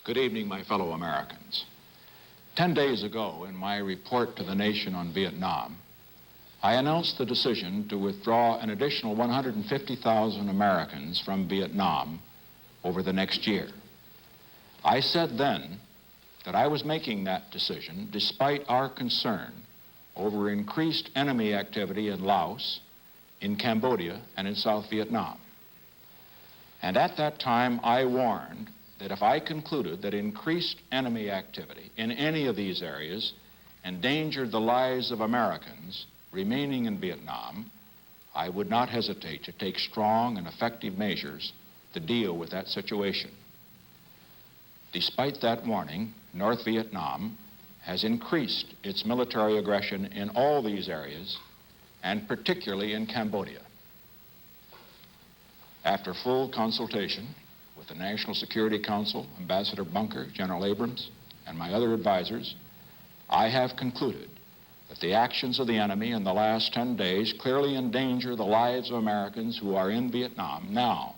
Good evening, my fellow Americans. 10 days ago, in my report to the nation on Vietnam, I announced the decision to withdraw an additional 150,000 Americans from Vietnam over the next year. I said then that I was making that decision despite our concern over increased enemy activity in Laos, in Cambodia, and in South Vietnam. And at that time, I warned that if I concluded that increased enemy activity in any of these areas endangered the lives of Americans remaining in Vietnam, I would not hesitate to take strong and effective measures to deal with that situation. Despite that warning, North Vietnam has increased its military aggression in all these areas, and particularly in Cambodia. After full consultation with the National Security Council, Ambassador Bunker, General Abrams, and my other advisors, I have concluded that the actions of the enemy in the last 10 days clearly endanger the lives of Americans who are in Vietnam now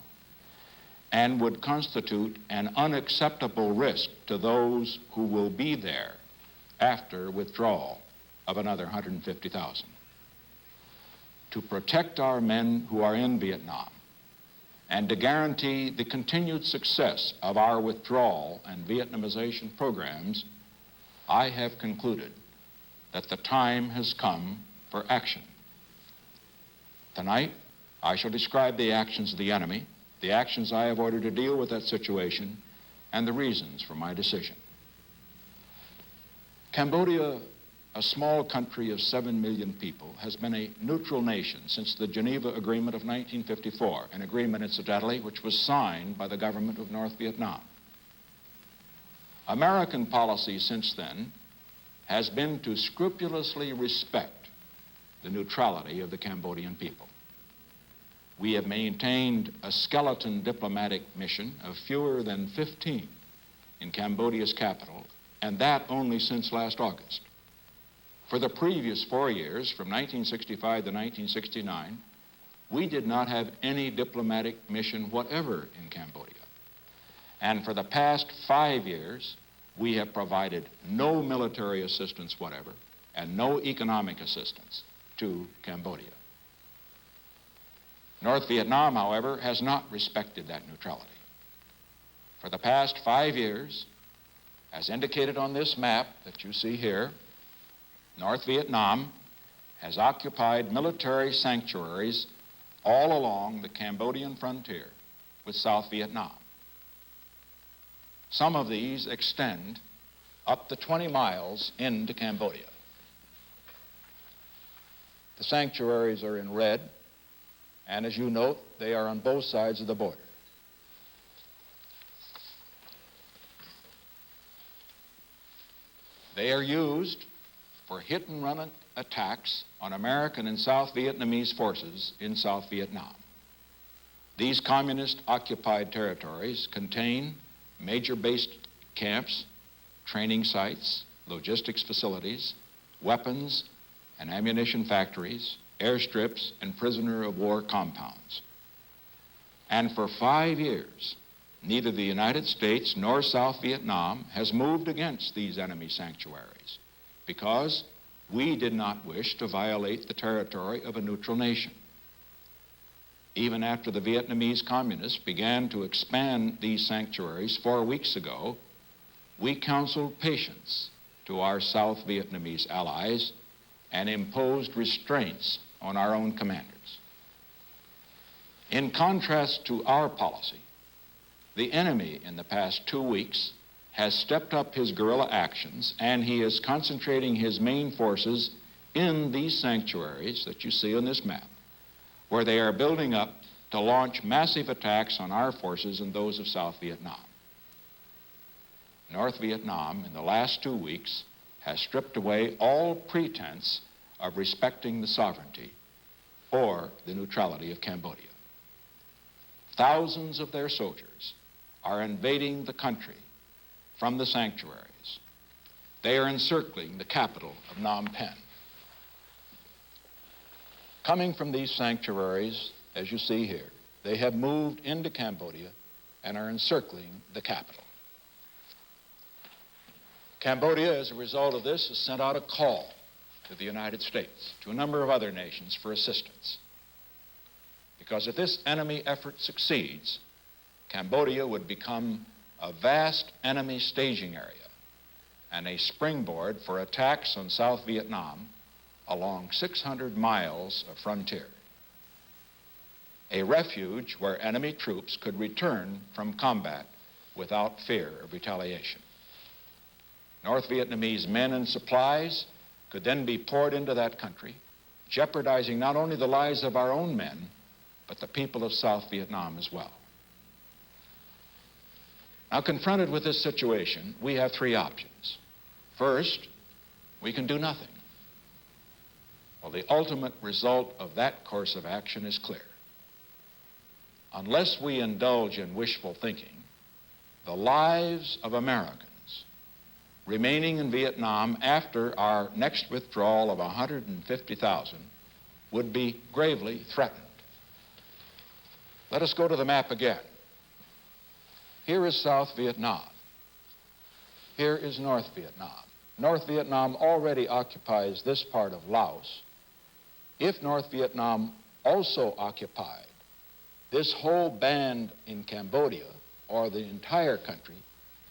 and would constitute an unacceptable risk to those who will be there after withdrawal of another 150,000. To protect our men who are in Vietnam and to guarantee the continued success of our withdrawal and Vietnamization programs, I have concluded that the time has come for action. Tonight, I shall describe the actions of the enemy, the actions I have ordered to deal with that situation, and the reasons for my decision. Cambodia, a small country of 7 million people, has been a neutral nation since the Geneva Agreement of 1954, an agreement, incidentally, which was signed by the government of North Vietnam. American policy since then has been to scrupulously respect the neutrality of the Cambodian people. We have maintained a skeleton diplomatic mission of fewer than 15 in Cambodia's capital, and that only since last August. For the previous 4 years, from 1965 to 1969, we did not have any diplomatic mission whatever in Cambodia. And for the past 5 years, we have provided no military assistance whatever and no economic assistance to Cambodia. North Vietnam, however, has not respected that neutrality. For the past 5 years, as indicated on this map that you see here, North Vietnam has occupied military sanctuaries all along the Cambodian frontier with South Vietnam. Some of these extend up to 20 miles into Cambodia. The sanctuaries are in red, and as you note, they are on both sides of the border. They are used for hit-and-run attacks on American and South Vietnamese forces in South Vietnam. These communist-occupied territories contain major base camps, training sites, logistics facilities, weapons and ammunition factories, airstrips, and prisoner-of-war compounds. And for 5 years, neither the United States nor South Vietnam has moved against these enemy sanctuaries because we did not wish to violate the territory of a neutral nation. Even after the Vietnamese communists began to expand these sanctuaries 4 weeks ago, we counseled patience to our South Vietnamese allies and imposed restraints on our own commanders. In contrast to our policy, the enemy in the past 2 weeks has stepped up his guerrilla actions, and he is concentrating his main forces in these sanctuaries that you see on this map, where they are building up to launch massive attacks on our forces and those of South Vietnam. North Vietnam, in the last 2 weeks, has stripped away all pretense of respecting the sovereignty or the neutrality of Cambodia. Thousands of their soldiers are invading the country from the sanctuaries. They are encircling the capital of Phnom Penh. Coming from these sanctuaries, as you see here, they have moved into Cambodia and are encircling the capital. Cambodia, as a result of this, has sent out a call to the United States, to a number of other nations for assistance. Because if this enemy effort succeeds, Cambodia would become a vast enemy staging area and a springboard for attacks on South Vietnam along 600 miles of frontier. A refuge where enemy troops could return from combat without fear of retaliation. North Vietnamese men and supplies could then be poured into that country, jeopardizing not only the lives of our own men, but the people of South Vietnam as well. Now, confronted with this situation, we have three options. First, we can do nothing. Well, the ultimate result of that course of action is clear. Unless we indulge in wishful thinking, the lives of Americans remaining in Vietnam after our next withdrawal of 150,000 would be gravely threatened. Let us go to the map again. Here is South Vietnam. Here is North Vietnam. North Vietnam already occupies this part of Laos. If North Vietnam also occupied this whole band in Cambodia, or the entire country,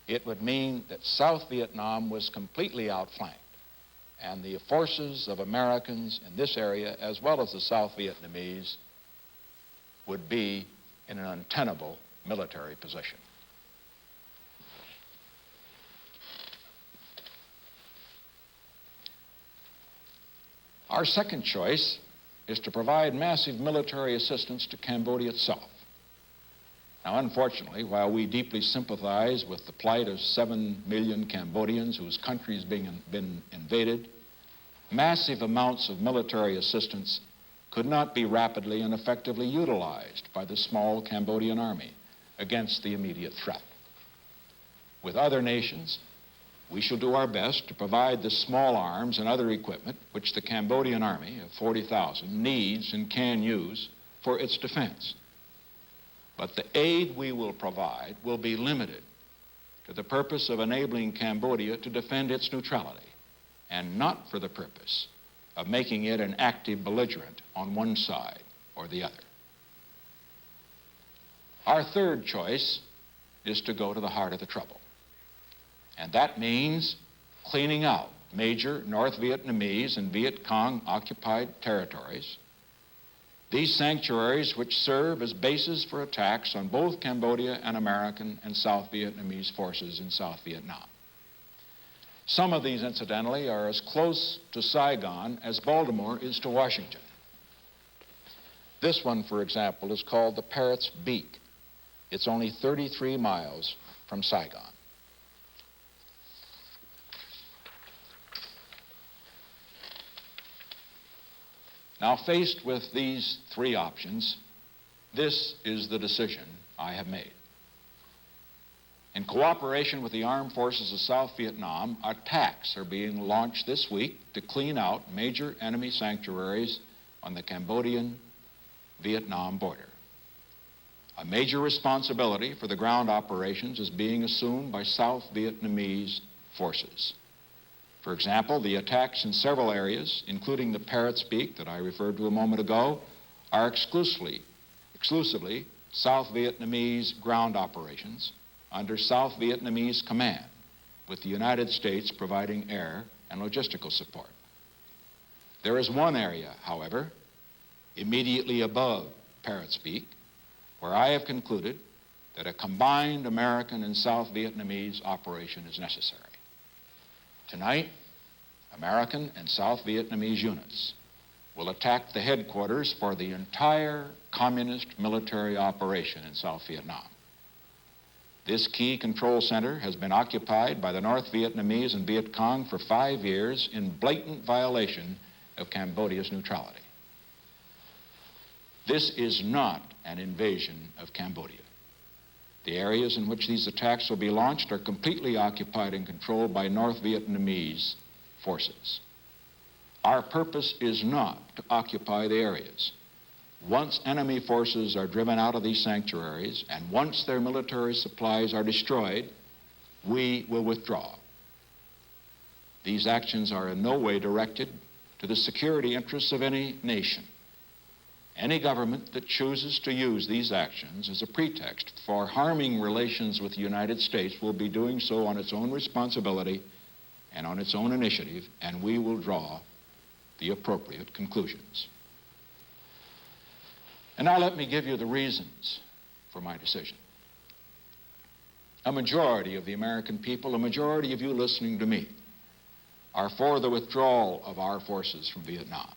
it would mean that South Vietnam was completely outflanked, and the forces of Americans in this area, as well as the South Vietnamese, would be in an untenable military position. Our second choice is to provide massive military assistance to Cambodia itself. Now, unfortunately, while we deeply sympathize with the plight of 7 million Cambodians whose country has been invaded, massive amounts of military assistance could not be rapidly and effectively utilized by the small Cambodian army against the immediate threat. With other nations, we shall do our best to provide the small arms and other equipment which the Cambodian army of 40,000 needs and can use for its defense. But the aid we will provide will be limited to the purpose of enabling Cambodia to defend its neutrality, and not for the purpose of making it an active belligerent on one side or the other. Our third choice is to go to the heart of the trouble. And that means cleaning out major North Vietnamese and Viet Cong occupied territories. These sanctuaries which serve as bases for attacks on both Cambodia and American and South Vietnamese forces in South Vietnam. Some of these, incidentally, are as close to Saigon as Baltimore is to Washington. This one, for example, is called the Parrot's Beak. It's only 33 miles from Saigon. Now, faced with these three options, this is the decision I have made. In cooperation with the armed forces of South Vietnam, attacks are being launched this week to clean out major enemy sanctuaries on the Cambodian-Vietnam border. A major responsibility for the ground operations is being assumed by South Vietnamese forces. For example, the attacks in several areas, including the Parrot's Beak that I referred to a moment ago, are exclusively South Vietnamese ground operations under South Vietnamese command, with the United States providing air and logistical support. There is one area, however, immediately above Parrot's Beak, where I have concluded that a combined American and South Vietnamese operation is necessary. Tonight, American and South Vietnamese units will attack the headquarters for the entire communist military operation in South Vietnam. This key control center has been occupied by the North Vietnamese and Viet Cong for 5 years in blatant violation of Cambodia's neutrality. This is not an invasion of Cambodia. The areas in which these attacks will be launched are completely occupied and controlled by North Vietnamese forces. Our purpose is not to occupy the areas. Once enemy forces are driven out of these sanctuaries and once their military supplies are destroyed, we will withdraw. These actions are in no way directed to the security interests of any nation. Any government that chooses to use these actions as a pretext for harming relations with the United States will be doing so on its own responsibility and on its own initiative, and we will draw the appropriate conclusions. And now let me give you the reasons for my decision. A majority of the American people, a majority of you listening to me, are for the withdrawal of our forces from Vietnam.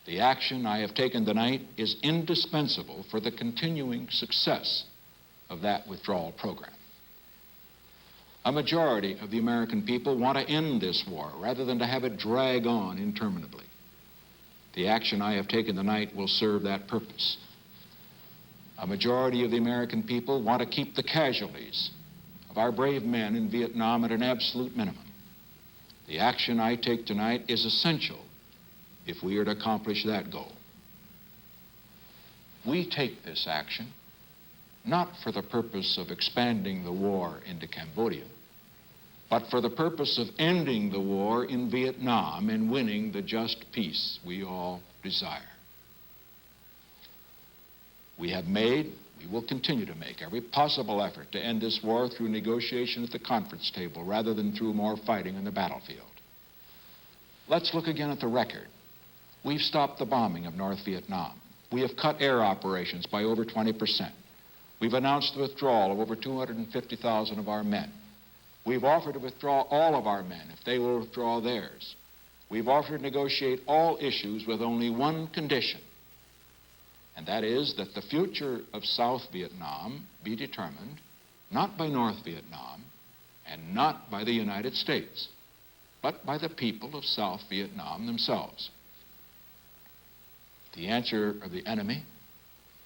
The action I have taken tonight is indispensable for the continuing success of that withdrawal program. A majority of the American people want to end this war rather than to have it drag on interminably. The action I have taken tonight will serve that purpose. A majority of the American people want to keep the casualties of our brave men in Vietnam at an absolute minimum. The action I take tonight is essential if we are to accomplish that goal. We take this action not for the purpose of expanding the war into Cambodia, but for the purpose of ending the war in Vietnam and winning the just peace we all desire. We have made, we will continue to make every possible effort to end this war through negotiation at the conference table rather than through more fighting on the battlefield. Let's look again at the record. We've stopped the bombing of North Vietnam. We have cut air operations by over 20%. We've announced the withdrawal of over 250,000 of our men. We've offered to withdraw all of our men if they will withdraw theirs. We've offered to negotiate all issues with only one condition, and that is that the future of South Vietnam be determined not by North Vietnam and not by the United States, but by the people of South Vietnam themselves. The answer of the enemy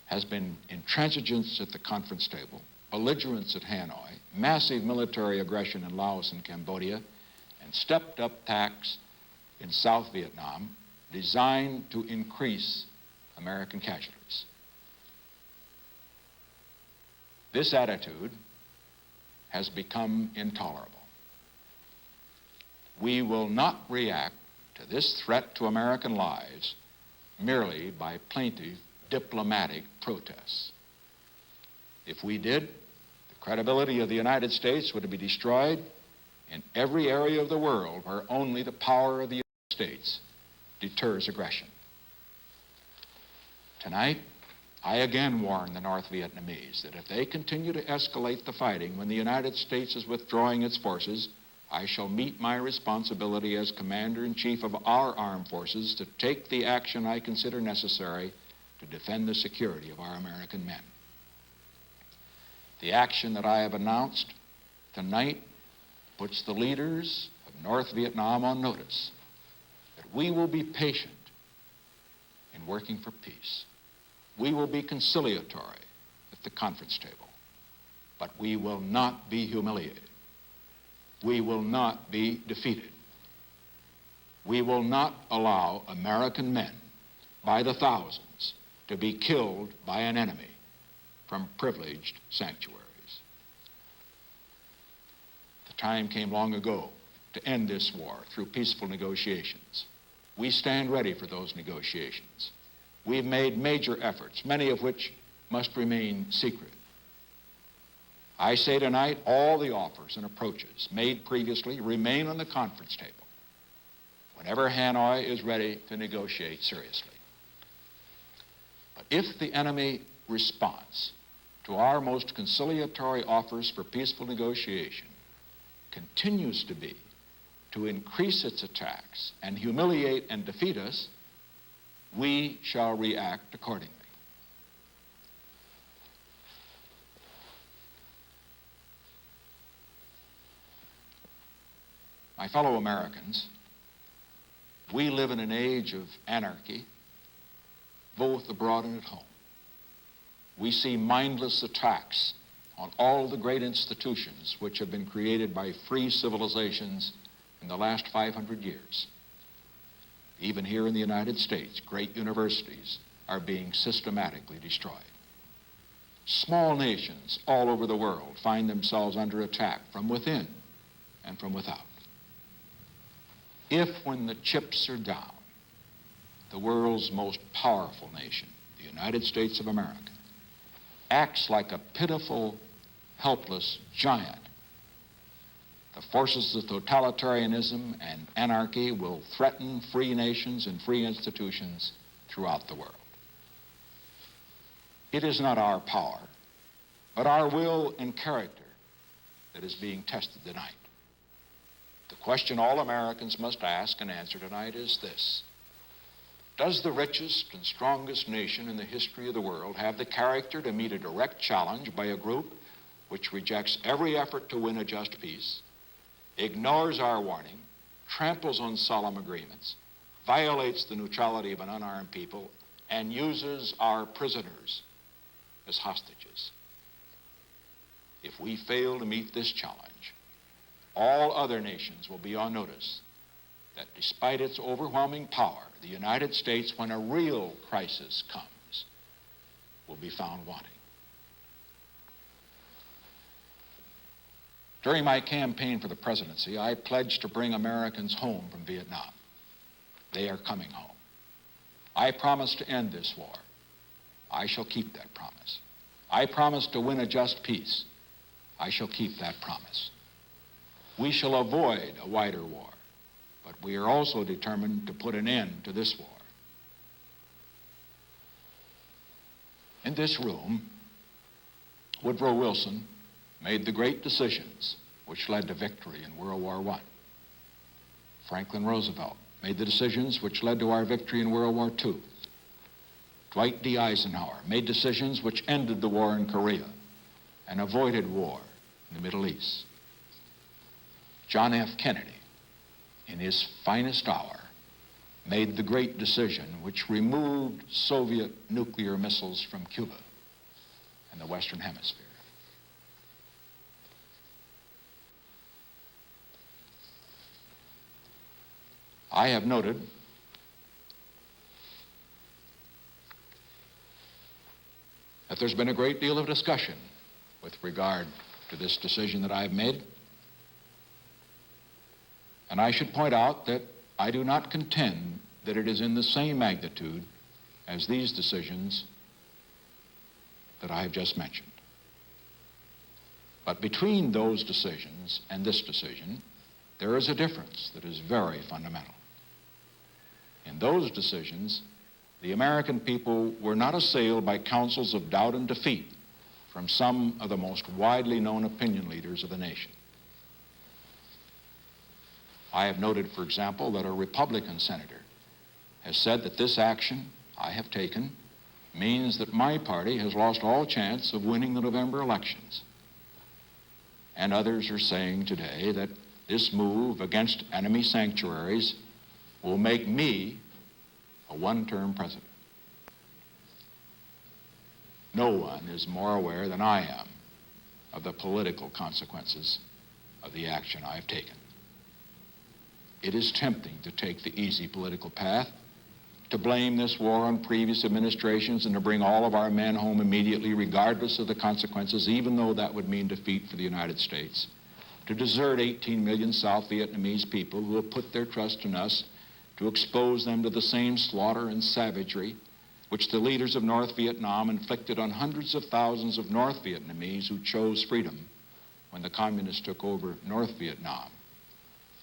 has been intransigence at the conference table, belligerence at Hanoi, massive military aggression in Laos and Cambodia, and stepped-up attacks in South Vietnam designed to increase American casualties. This attitude has become intolerable. We will not react to this threat to American lives merely by plaintive diplomatic protests. If we did, the credibility of the United States would be destroyed in every area of the world where only the power of the United States deters aggression. Tonight, I again warn the North Vietnamese that if they continue to escalate the fighting when the United States is withdrawing its forces, I shall meet my responsibility as Commander-in-Chief of our armed forces to take the action I consider necessary to defend the security of our American men. The action that I have announced tonight puts the leaders of North Vietnam on notice that we will be patient in working for peace. We will be conciliatory at the conference table, but we will not be humiliated. We will not be defeated. We will not allow American men by the thousands to be killed by an enemy from privileged sanctuaries. The time came long ago to end this war through peaceful negotiations. We stand ready for those negotiations. We've made major efforts, many of which must remain secret. I say tonight, all the offers and approaches made previously remain on the conference table whenever Hanoi is ready to negotiate seriously. But if the enemy response to our most conciliatory offers for peaceful negotiation continues to be to increase its attacks and humiliate and defeat us, we shall react accordingly. My fellow Americans, we live in an age of anarchy, both abroad and at home. We see mindless attacks on all the great institutions which have been created by free civilizations in the last 500 years. Even here in the United States, great universities are being systematically destroyed. Small nations all over the world find themselves under attack from within and from without. If, when the chips are down, the world's most powerful nation, the United States of America, acts like a pitiful, helpless giant, the forces of totalitarianism and anarchy will threaten free nations and free institutions throughout the world. It is not our power, but our will and character that is being tested tonight. The question all Americans must ask and answer tonight is this: does the richest and strongest nation in the history of the world have the character to meet a direct challenge by a group which rejects every effort to win a just peace, ignores our warning, tramples on solemn agreements, violates the neutrality of an unarmed people, and uses our prisoners as hostages? If we fail to meet this challenge, all other nations will be on notice that despite its overwhelming power, the United States, when a real crisis comes, will be found wanting. During my campaign for the presidency, I pledged to bring Americans home from Vietnam. They are coming home. I promised to end this war. I shall keep that promise. I promised to win a just peace. I shall keep that promise. We shall avoid a wider war, but we are also determined to put an end to this war. In this room, Woodrow Wilson made the great decisions which led to victory in World War I. Franklin Roosevelt made the decisions which led to our victory in World War II. Dwight D. Eisenhower made decisions which ended the war in Korea and avoided war in the Middle East. John F. Kennedy, in his finest hour, made the great decision which removed Soviet nuclear missiles from Cuba and the Western Hemisphere. I have noted that there's been a great deal of discussion with regard to this decision that I've made. And I should point out that I do not contend that it is in the same magnitude as these decisions that I have just mentioned. But between those decisions and this decision, there is a difference that is very fundamental. In those decisions, the American people were not assailed by counsels of doubt and defeat from some of the most widely known opinion leaders of the nation. I have noted, for example, that a Republican senator has said that this action I have taken means that my party has lost all chance of winning the November elections. And others are saying today that this move against enemy sanctuaries will make me a one-term president. No one is more aware than I am of the political consequences of the action I've taken. It is tempting to take the easy political path, to blame this war on previous administrations and to bring all of our men home immediately regardless of the consequences, even though that would mean defeat for the United States, to desert 18 million South Vietnamese people who have put their trust in us, to expose them to the same slaughter and savagery which the leaders of North Vietnam inflicted on hundreds of thousands of North Vietnamese who chose freedom when the communists took over North Vietnam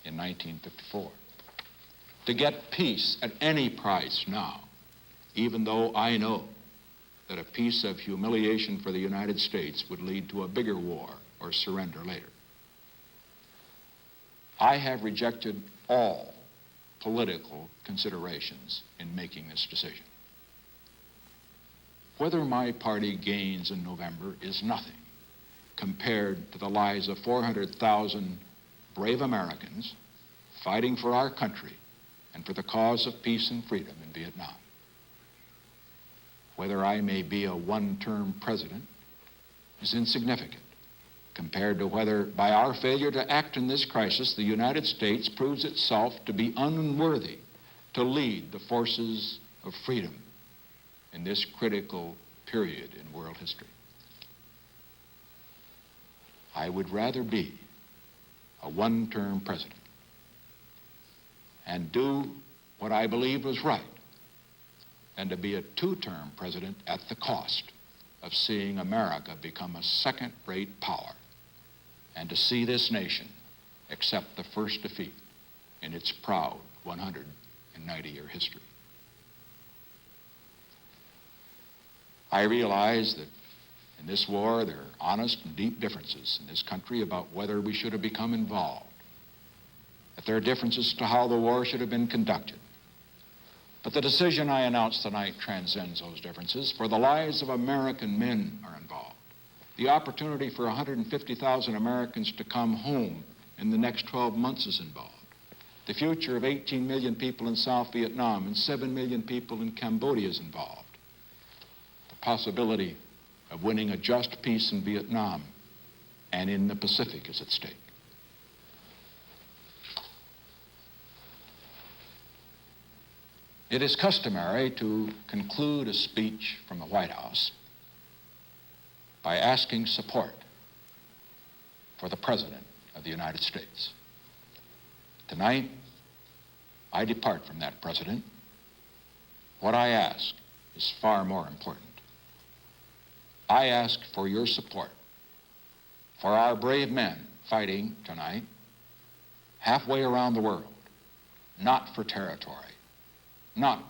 in 1954. To get peace at any price now, even though I know that a peace of humiliation for the United States would lead to a bigger war or surrender later. I have rejected all political considerations in making this decision. Whether my party gains in November is nothing compared to the lives of 400,000 brave Americans fighting for our country and for the cause of peace and freedom in Vietnam. Whether I may be a one-term president is insignificant compared to whether, by our failure to act in this crisis, the United States proves itself to be unworthy to lead the forces of freedom in this critical period in world history. I would rather be a one-term president and do what I believed was right than to be a two-term president at the cost of seeing America become a second-rate power and to see this nation accept the first defeat in its proud 190-year history. I realize that in this war there are honest and deep differences in this country about whether we should have become involved, that there are differences to how the war should have been conducted. But the decision I announced tonight transcends those differences, for the lives of American men are involved. The opportunity for 150,000 Americans to come home in the next 12 months is involved. The future of 18 million people in South Vietnam and 7 million people in Cambodia is involved. The possibility of winning a just peace in Vietnam and in the Pacific is at stake. It is customary to conclude a speech from the White House by asking support for the President of the United States. Tonight, I depart from that precedent. What I ask is far more important. I ask for your support for our brave men fighting tonight halfway around the world, not for territory, not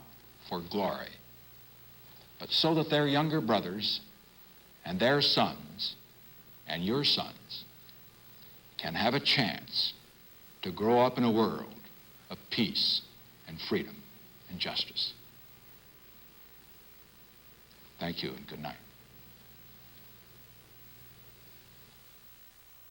for glory, but so that their younger brothers and their sons and your sons can have a chance to grow up in a world of peace and freedom and justice. Thank you and good night.